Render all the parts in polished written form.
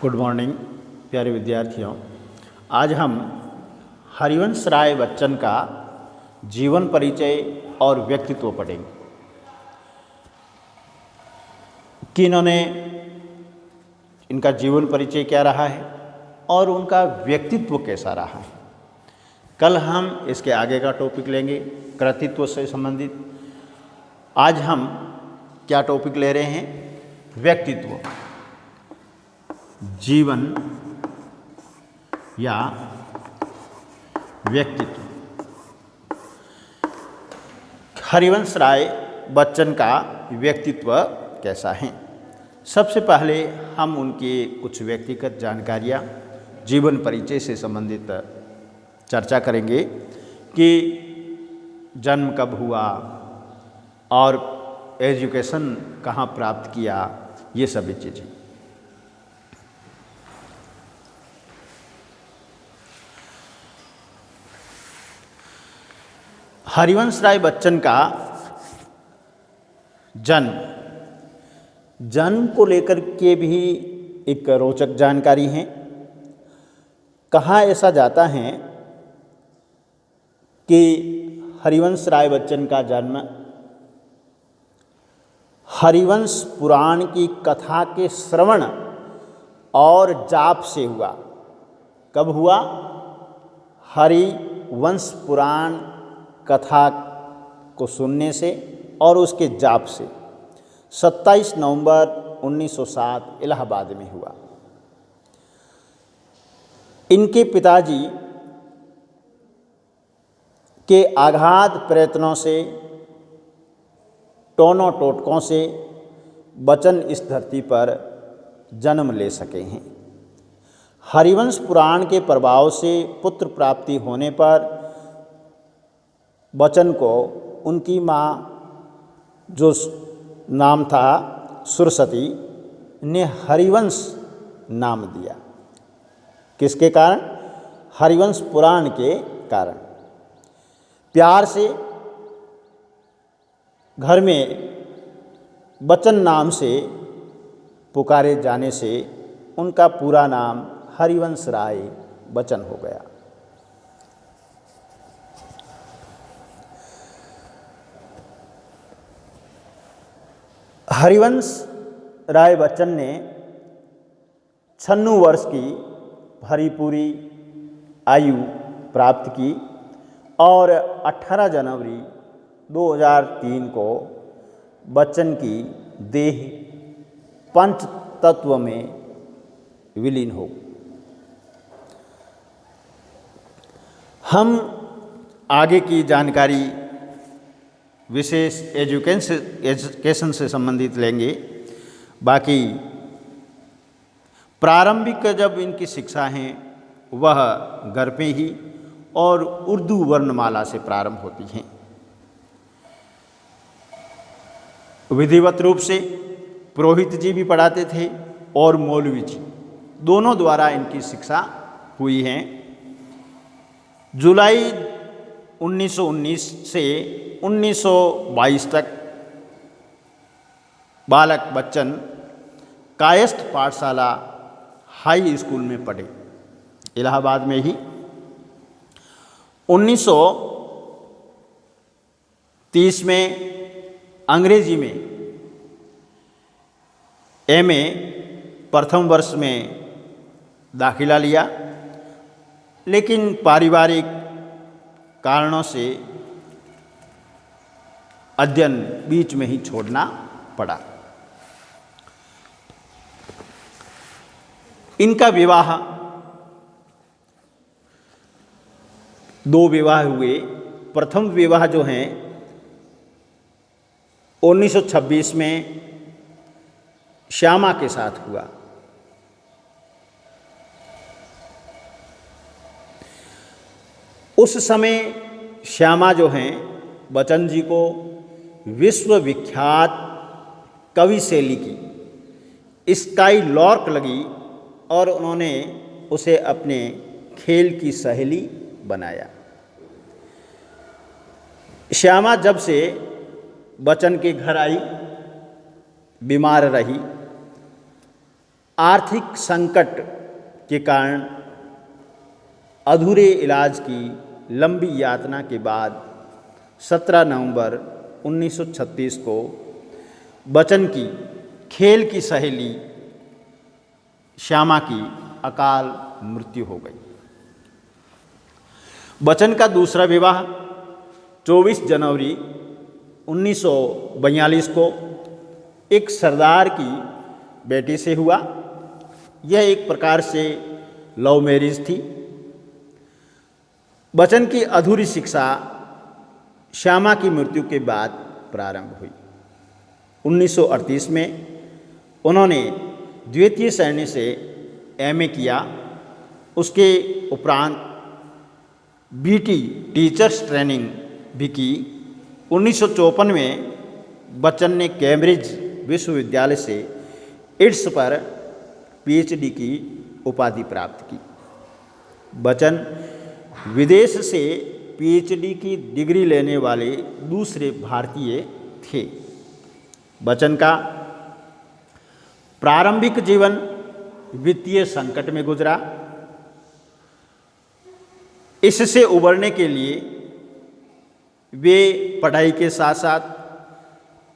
Good morning प्यारे विद्यार्थियों। आज हम हरिवंश राय बच्चन का जीवन परिचय और व्यक्तित्व पढ़ेंगे कि इन्होंने इनका जीवन परिचय क्या रहा है और उनका व्यक्तित्व कैसा रहा है। कल हम इसके आगे का टॉपिक लेंगे कृतित्व से संबंधित। आज हम क्या टॉपिक ले रहे हैं? व्यक्तित्व, जीवन या व्यक्तित्व। हरिवंश राय बच्चन का व्यक्तित्व कैसा है? सबसे पहले हम उनकी कुछ व्यक्तिगत जानकारियाँ जीवन परिचय से संबंधित चर्चा करेंगे कि जन्म कब हुआ और एजुकेशन कहाँ प्राप्त किया, ये सभी चीज़ें। हरिवंश राय बच्चन का जन्म को लेकर के भी एक रोचक जानकारी है। कहा ऐसा जाता है कि हरिवंश राय बच्चन का जन्म हरिवंश पुराण की कथा के श्रवण और जाप से हुआ। कब हुआ? हरिवंश पुराण कथा को सुनने से और उसके जाप से 27 नवंबर 1907 इलाहाबाद में हुआ। इनके पिताजी के अगाध प्रयत्नों से, टोनों टोटकों से बच्चन इस धरती पर जन्म ले सके हैं। हरिवंश पुराण के प्रभाव से पुत्र प्राप्ति होने पर बच्चन को उनकी माँ, जो नाम था सुरसती, ने हरिवंश नाम दिया। किसके कारण? हरिवंश पुराण के कारण। प्यार से घर में बच्चन नाम से पुकारे जाने से उनका पूरा नाम हरिवंश राय बच्चन हो गया। हरिवंश राय बच्चन ने 96 वर्ष की भरी पूरी आयु प्राप्त की और 18 जनवरी 2003 को बच्चन की देह पंच तत्व में विलीन हो। हम आगे की जानकारी विशेष एजुकेशन से संबंधित लेंगे। बाकी प्रारंभिक जब इनकी शिक्षा है वह घर पे ही और उर्दू वर्णमाला से प्रारंभ होती हैं। विधिवत रूप से पुरोहित जी भी पढ़ाते थे और मौलवी जी, दोनों द्वारा इनकी शिक्षा हुई है। जुलाई 1919 से 1922 तक बालक बच्चन कायस्थ पाठशाला हाई स्कूल में पढ़े, इलाहाबाद में ही। 1930 में अंग्रेजी में एमए प्रथम वर्ष में दाखिला लिया, लेकिन पारिवारिक कारणों से अध्ययन बीच में ही छोड़ना पड़ा। इनका विवाह, 2 विवाह हुए। प्रथम विवाह जो हैं 1926 में श्यामा के साथ हुआ। उस समय श्यामा जो हैं बच्चन जी को विश्वविख्यात कवि शैली की स्काई लॉर्क लगी और उन्होंने उसे अपने खेल की सहेली बनाया। श्यामा जब से बच्चन के घर आई, बीमार रही। आर्थिक संकट के कारण अधूरे इलाज की लंबी यातना के बाद 17 नवंबर 1936 को बच्चन की खेल की सहेली श्यामा की अकाल मृत्यु हो गई। बच्चन का दूसरा विवाह 24 जनवरी 1942 को एक सरदार की बेटी से हुआ। यह एक प्रकार से लव मैरिज थी। बच्चन की अधूरी शिक्षा श्यामा की मृत्यु के बाद प्रारंभ हुई। 1938 में उन्होंने द्वितीय श्रेणी से एमए किया। उसके उपरांत बीटी टीचर्स ट्रेनिंग भी की। 1954 में बच्चन ने कैम्ब्रिज विश्वविद्यालय से इट्स पर पीएचडी की उपाधि प्राप्त की। बच्चन विदेश से पीएचडी की डिग्री लेने वाले दूसरे भारतीय थे। बच्चन का प्रारंभिक जीवन वित्तीय संकट में गुजरा। इससे उबरने के लिए वे पढ़ाई के साथ साथ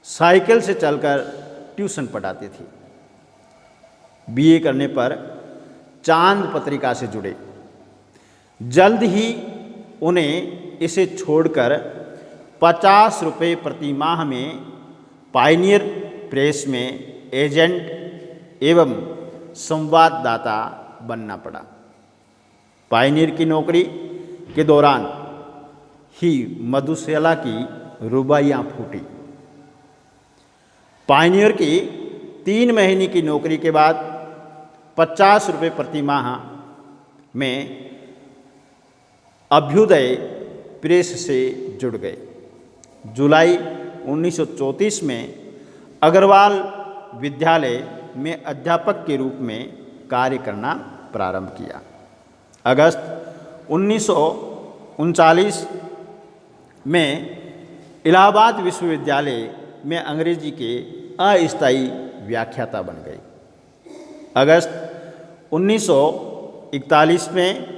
साइकिल से चलकर ट्यूशन पढ़ाते थे। बीए करने पर चांद पत्रिका से जुड़े। जल्द ही उन्हें इसे छोड़कर 50 रुपये प्रति माह में पायनियर प्रेस में एजेंट एवं संवाददाता बनना पड़ा। पायनियर की नौकरी के दौरान ही मधुशाला की रुबाइयाँ फूटी। पायनियर की 3 महीने की नौकरी के बाद 50 रुपये प्रति माह में अभ्युदय प्रेस से जुड़ गए। जुलाई 1934 में अग्रवाल विद्यालय में अध्यापक के रूप में कार्य करना प्रारंभ किया। अगस्त 1939 में इलाहाबाद विश्वविद्यालय में अंग्रेजी के अस्थायी व्याख्याता बन गए। अगस्त 1941 में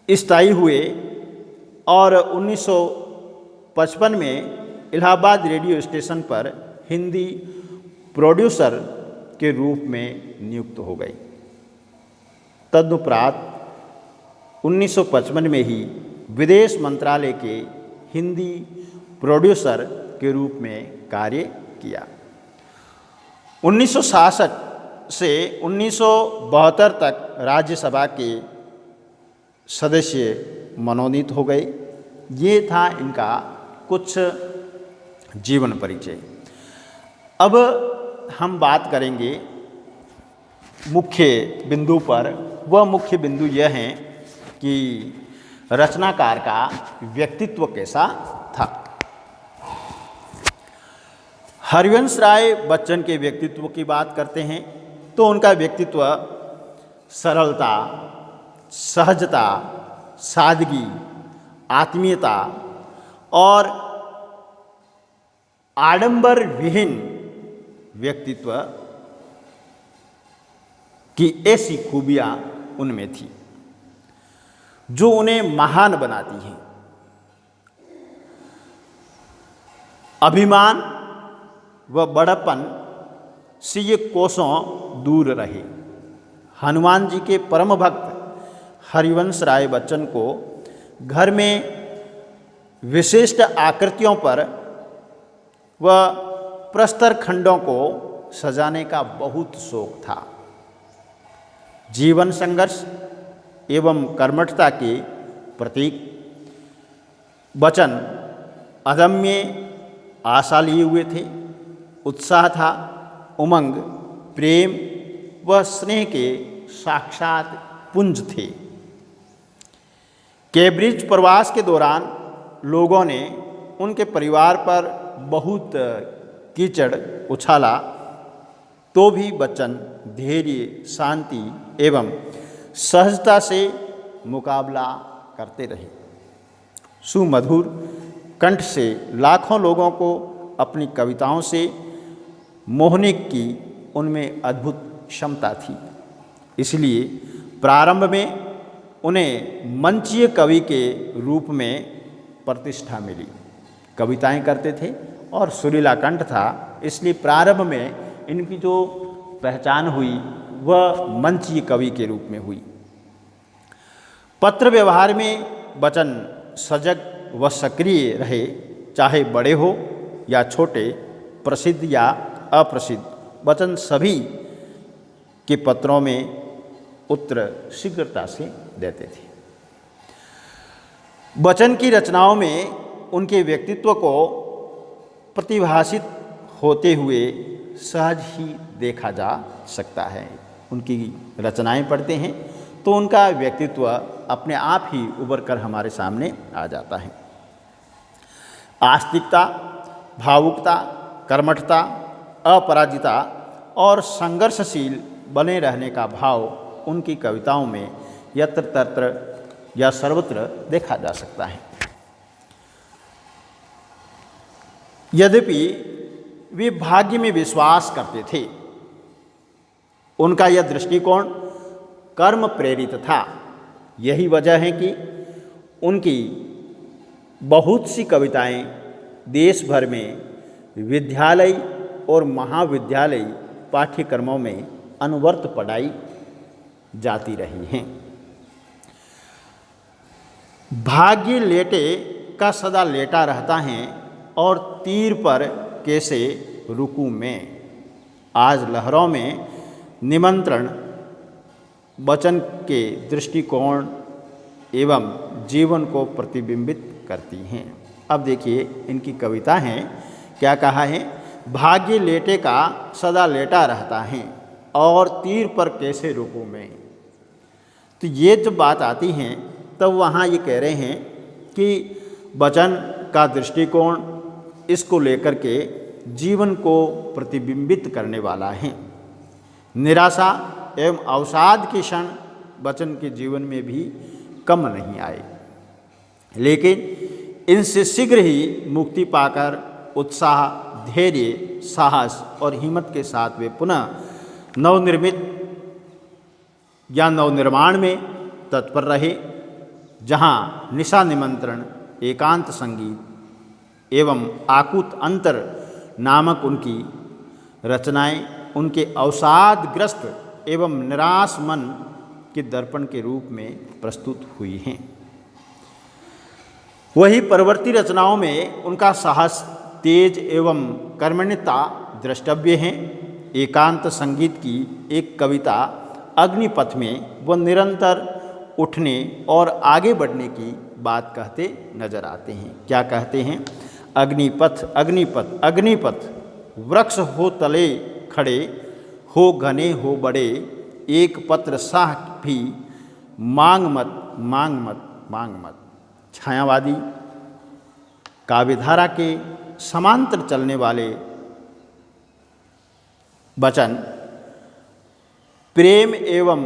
स्थायी हुए और 1955 में इलाहाबाद रेडियो स्टेशन पर हिंदी प्रोड्यूसर के रूप में नियुक्त हो गए। तदुपरांत 1955 में ही विदेश मंत्रालय के हिंदी प्रोड्यूसर के रूप में कार्य किया। 1966 से 1972 तक राज्यसभा के सदस्य मनोनीत हो गए। ये था इनका कुछ जीवन परिचय। अब हम बात करेंगे मुख्य बिंदु पर। वह मुख्य बिंदु यह हैं कि रचनाकार का व्यक्तित्व कैसा था। हरिवंश राय बच्चन के व्यक्तित्व की बात करते हैं तो उनका व्यक्तित्व सरलता, सहजता, सादगी, आत्मीयता और आडंबर विहीन व्यक्तित्व की ऐसी खूबियां उनमें थी जो उन्हें महान बनाती हैं। अभिमान व बड़प्पन से ये कोसों दूर रहे। हनुमान जी के परम भक्त हरिवंश राय बच्चन को घर में विशिष्ट आकृतियों पर व प्रस्तर खंडों को सजाने का बहुत शौक था। जीवन संघर्ष एवं कर्मठता के प्रतीक बच्चन अदम्य आशा लिए हुए थे। उत्साह था, उमंग, प्रेम व स्नेह के साक्षात पुंज थे। कैम्ब्रिज प्रवास के दौरान लोगों ने उनके परिवार पर बहुत कीचड़ उछाला तो भी बच्चन धैर्य, शांति एवं सहजता से मुकाबला करते रहे। सुमधुर कंठ से लाखों लोगों को अपनी कविताओं से मोहने की उनमें अद्भुत क्षमता थी। इसलिए प्रारंभ में उन्हें मंचीय कवि के रूप में प्रतिष्ठा मिली। कविताएं करते थे और सुरीला कंठ था, इसलिए प्रारंभ में इनकी जो पहचान हुई वह मंचीय कवि के रूप में हुई। पत्र व्यवहार में वचन सजग व सक्रिय रहे, चाहे बड़े हो या छोटे, प्रसिद्ध या अप्रसिद्ध, वचन सभी के पत्रों में उत्तर शीघ्रता से देते थे। वचन की रचनाओं में उनके व्यक्तित्व को प्रतिभाषित होते हुए सहज ही देखा जा सकता है। उनकी रचनाएं पढ़ते हैं तो उनका व्यक्तित्व अपने आप ही उभर कर हमारे सामने आ जाता है। आस्तिकता, भावुकता, कर्मठता, अपराजिता और संघर्षशील बने रहने का भाव उनकी कविताओं में यत्र तत्र या सर्वत्र देखा जा सकता है। यद्यपि वे भाग्य में विश्वास करते थे, उनका यह दृष्टिकोण कर्म प्रेरित था। यही वजह है कि उनकी बहुत सी कविताएं देश भर में विद्यालय और महाविद्यालय पाठ्यक्रमों में अनवरत पढ़ाई जाती रही हैं। भाग्य लेटे का सदा लेटा रहता है और तीर पर कैसे रुकूं मैं। आज लहरों में निमंत्रण वचन के दृष्टिकोण एवं जीवन को प्रतिबिंबित करती हैं। अब देखिए इनकी कविता है, क्या कहा है, भाग्य लेटे का सदा लेटा रहता है और तीर पर कैसे रुकूं मैं। तो ये जब बात आती है तब वहाँ ये कह रहे हैं कि वचन का दृष्टिकोण इसको लेकर के जीवन को प्रतिबिंबित करने वाला है। निराशा एवं अवसाद के क्षण वचन के जीवन में भी कम नहीं आए, लेकिन इनसे शीघ्र ही मुक्ति पाकर उत्साह, धैर्य, साहस और हिम्मत के साथ वे पुनः नवनिर्मित या नवनिर्माण में तत्पर रहे, जहाँ निशा निमंत्रण, एकांत संगीत एवं आकुत अंतर नामक उनकी रचनाएं उनके अवसादग्रस्त एवं निराश मन के दर्पण के रूप में प्रस्तुत हुई हैं। वही परवर्ती रचनाओं में उनका साहस, तेज एवं कर्मण्यता द्रष्टव्य है। एकांत संगीत की एक कविता अग्निपथ में वह निरंतर उठने और आगे बढ़ने की बात कहते नजर आते हैं। क्या कहते हैं, अग्निपथ अग्निपथ अग्निपथ, वृक्ष हो तले खड़े, हो घने हो बड़े, एक पत्र साह भी मांग मत मांग मत मांग मत। छायावादी काव्यधारा के समांतर चलने वाले वचन प्रेम एवं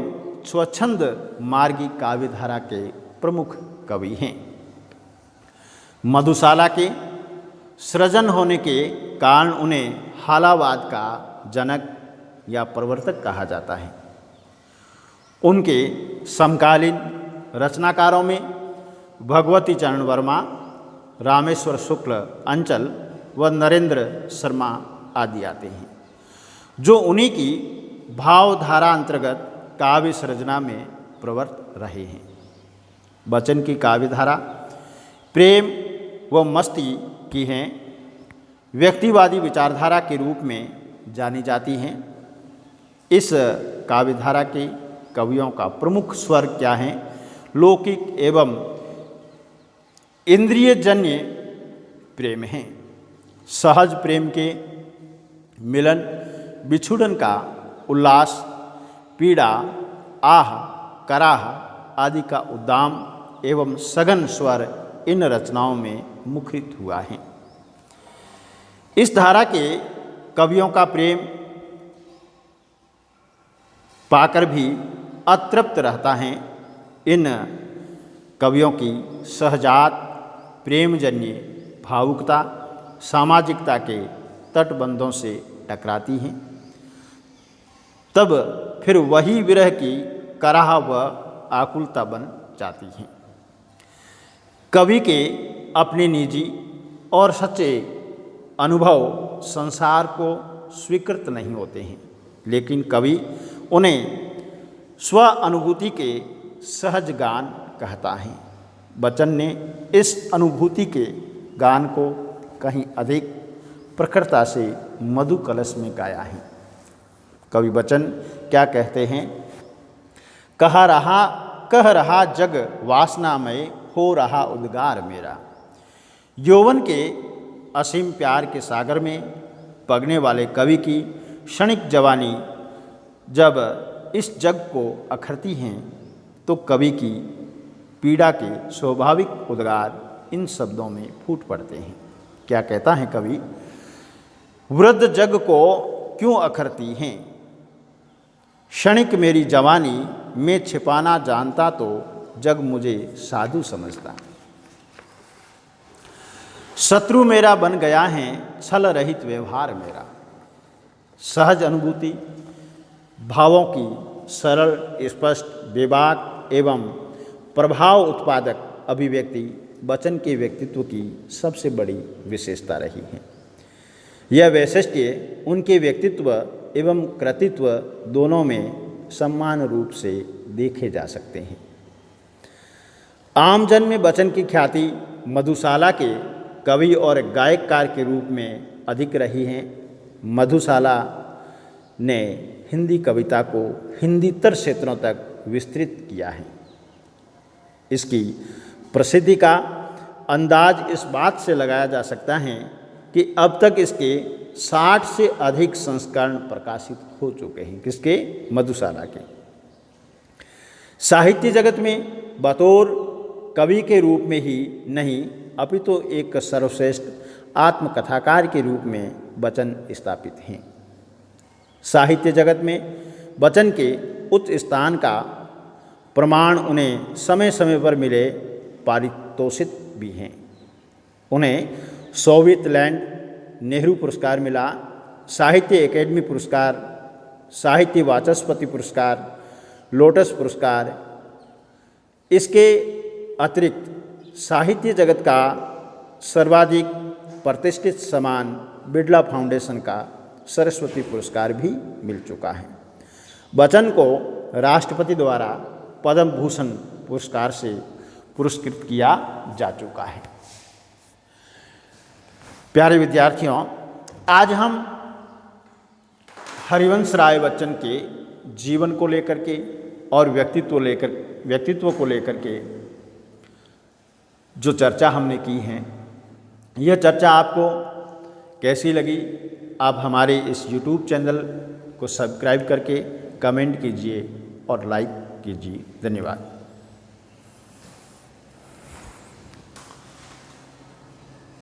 स्वच्छंद मार्गी काव्यधारा के प्रमुख कवि हैं। मधुशाला के सृजन होने के कारण उन्हें हालावाद का जनक या प्रवर्तक कहा जाता है। उनके समकालीन रचनाकारों में भगवती चरण वर्मा, रामेश्वर शुक्ल अंचल व नरेंद्र शर्मा आदि आते हैं, जो उन्हीं की भावधारा अंतर्गत काव्य सृजना में प्रवृत्त रहे हैं। बच्चन की काव्यधारा प्रेम व मस्ती की हैं, व्यक्तिवादी विचारधारा के रूप में जानी जाती हैं। इस काव्यधारा के कवियों का प्रमुख स्वर क्या है, लौकिक एवं इंद्रियजन्य प्रेम है। सहज प्रेम के मिलन, बिछुड़न का उल्लास, पीड़ा, आह, कराह आदि का उद्दाम एवं सघन स्वर इन रचनाओं में मुखरित हुआ है। इस धारा के कवियों का प्रेम पाकर भी अतृप्त रहता है। इन कवियों की सहजात प्रेमजन्य भावुकता सामाजिकता के तटबंधों से टकराती हैं। तब फिर वही विरह की कराह व आकुलता बन जाती है। कवि के अपने निजी और सच्चे अनुभव संसार को स्वीकृत नहीं होते हैं, लेकिन कवि उन्हें स्व अनुभूति के सहज गान कहता है। बच्चन ने इस अनुभूति के गान को कहीं अधिक प्रखरता से मधु कलश में गाया है। कवि बच्चन क्या कहते हैं? कह रहा जग वासनामय, हो रहा उद्गार मेरा। यौवन के असीम प्यार के सागर में पगने वाले कवि की क्षणिक जवानी जब इस जग को अखरती हैं, तो कवि की पीड़ा के स्वाभाविक उद्गार इन शब्दों में फूट पड़ते हैं। क्या कहता है कवि? वृद्ध जग को क्यों अखरती हैं, क्षणिक मेरी जवानी में छिपाना जानता तो जग मुझे साधु समझता। शत्रु मेरा बन गया है छल रहित व्यवहार मेरा। सहज अनुभूति, भावों की सरल, स्पष्ट, बेबाक एवं प्रभाव उत्पादक अभिव्यक्ति बच्चन के व्यक्तित्व की सबसे बड़ी विशेषता रही है। यह वैशिष्ट्य उनके व्यक्तित्व एवं कृतित्व दोनों में समान रूप से देखे जा सकते हैं। आमजन में बच्चन की ख्याति मधुशाला के कवि और गायककार के रूप में अधिक रही है। मधुशाला ने हिंदी कविता को हिंदीतर क्षेत्रों तक विस्तृत किया है। इसकी प्रसिद्धि का अंदाज इस बात से लगाया जा सकता है कि अब तक इसके 60 से अधिक संस्करण प्रकाशित हो चुके हैं। किसके? मधुशाला के। साहित्य जगत में बतौर कवि के रूप में ही नहीं, अपितु तो एक सर्वश्रेष्ठ आत्मकथाकार के रूप में बच्चन स्थापित हैं। साहित्य जगत में बच्चन के उच्च स्थान का प्रमाण उन्हें समय समय पर मिले पारितोषिक भी हैं। उन्हें सोवियत लैंड नेहरू पुरस्कार मिला, साहित्य अकेडमी पुरस्कार, साहित्य वाचस्पति पुरस्कार, लोटस पुरस्कार। इसके अतिरिक्त साहित्य जगत का सर्वाधिक प्रतिष्ठित सम्मान बिड़ला फाउंडेशन का सरस्वती पुरस्कार भी मिल चुका है। बच्चन को राष्ट्रपति द्वारा पद्म भूषण पुरस्कार से पुरस्कृत किया जा चुका है। प्यारे विद्यार्थियों, आज हम हरिवंश राय बच्चन के जीवन को लेकर के और व्यक्तित्व को लेकर के जो चर्चा हमने की है, यह चर्चा आपको कैसी लगी? आप हमारे इस YouTube चैनल को सब्सक्राइब करके कमेंट कीजिए और लाइक कीजिए। धन्यवाद।